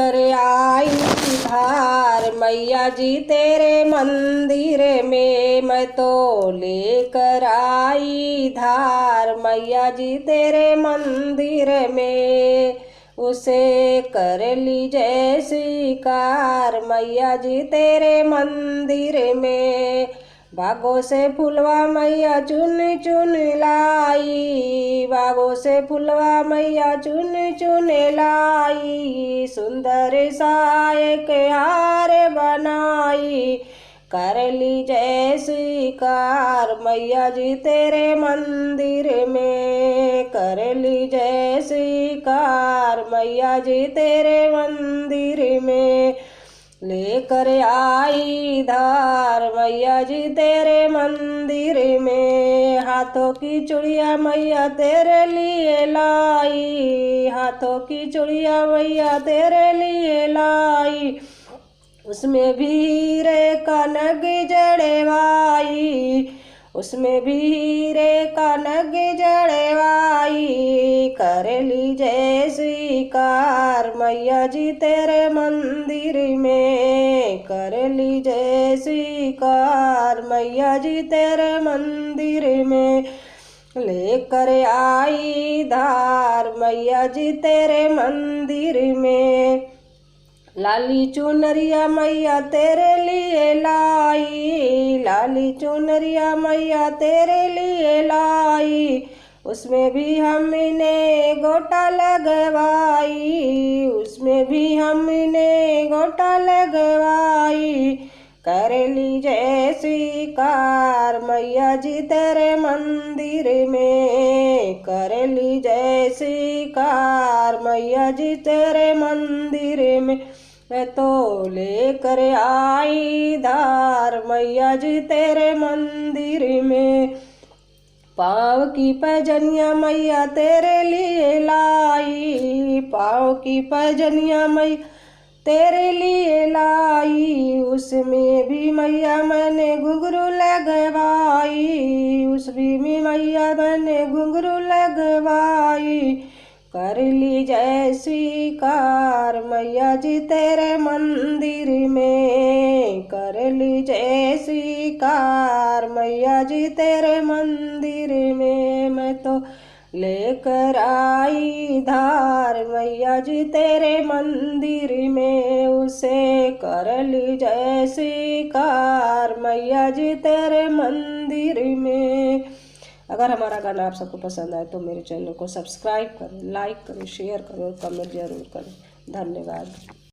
लेकर आई धार मैया जी तेरे मंदिर में, मैं तो लेकर आई धार मैया जी तेरे मंदिर में। उसे कर लीजिए स्वीकार मैया जी तेरे मंदिर में। बागों से फुलवा मैया चुन चुन लाई, बागों से फुलवा मैया चुन चुन लाई। सुंदर सा एक हार बनाई, कर लीजिए स्वीकार मैया जी तेरे मंदिर में। कर लीजिए स्वीकार मैया जी तेरे मंदिर में। लेकर आई धार मैया जी तेरे मंदिर में। हाथों की चूड़िया मैया तेरे लिए लाई, हाथों की चूड़िया मैया तेरे लिए लाई। उसमें भी हीरे का नग जड़वाई, उसमें भी हीरे का नग जड़वाई। कर लीजिए स्वीकार मैया जी तेरे मंदिर में। कर लीजिए स्वीकार मैया जी तेरे मंदिर में। लेकर आई धार मैया जी तेरे मंदिर में। लाली चुनरिया मैया तेरे लिए लाई, लाली चुनरिया मैया तेरे लिए लाई। उसमें भी हमने गोटा लगवाई, उसमें भी हमने गोटा लगवाई। कर लीजिए स्वीकार मैया जी तेरे मंदिर में। कर लीजिए स्वीकार मैया जी तेरे मंदिर में। मैं तो लेकर आई धार मैया जी तेरे मंदिर में। पाँव की पैजनिया मैया तेरे लिए लाई, पाँव की पैजनिया मैया तेरे लिए लाई। उसमें भी मैया मैंने घुंघरू लगवाई, उसमें भी मैया मैंने घुंघरू लगवाई। कर लीजिए स्वीकार मैया जी तेरे मंदिर में। कर लीजिए स्वीकार मैया जी तेरे मंदिर में। मैं तो लेकर आई धार मैया जी तेरे मंदिर में। उसे कर लीजिए स्वीकार मैया जी तेरे मंदिर में। अगर हमारा गाना आप सबको पसंद आए तो मेरे चैनल को सब्सक्राइब करें, लाइक करें, शेयर करें और कमेंट जरूर करें। धन्यवाद।